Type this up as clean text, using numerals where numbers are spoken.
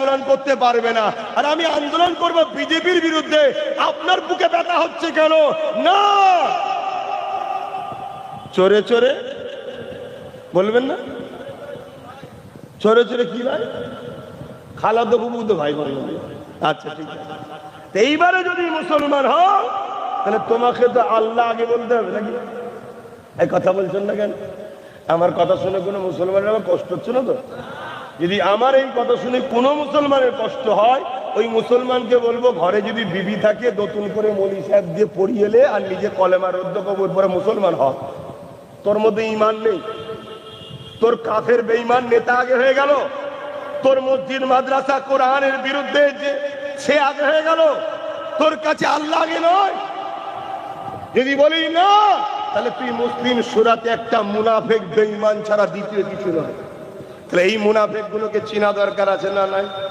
আন্দোলন করতে পারবে না। আর আমি আন্দোলন করব বিজেপির বিরুদ্ধে, আপনার বুকে ব্যথা হচ্ছে কেন? না, চোরে চোরে বলবেন না, চোরে চোরে কি ভাই? খালাতো বুবুতো ভাই বলবেন। আচ্ছা ঠিক আছে, এইবারে যদি মুসলমান হও তাহলে তোমাকে তো আল্লাহ আগে বলতে হবে নাকি? এই কথা বলছেন না কেন? আমার কথা শুনে কোনো মুসলমানের আমার কষ্ট হচ্ছে না তো? যদি আমার এই কথা শুনে কোনো মুসলমানের কষ্ট হয়, ওই মুসলমানকে বলবো ঘরে যদি বিবি থাকে নতুন করে মলি সাহেব দিয়ে পড়িয়ে এলে আর নিজে কলেমা রদ্দ কবর পরে মুসলমান হ। তোর মধ্যে ঈমান নেই, তোর কাফের বেঈমান নেতা আগে হয়ে গেল, তোর মসজিদ মাদ্রাসা কোরআনের বিরুদ্ধে যে সে আগে হয়ে গেল, তোর কাছে আল্লাহ আগে নয়। যদি বলি না, তাহলে তুই মুসলিম সূরাতে একটা মুনাফিক বেঈমান ছাড়া দ্বিতীয় কিছু নয়। তাহলে এই মুনাফিক গুলোকে চেনা দরকার আছে না নাই?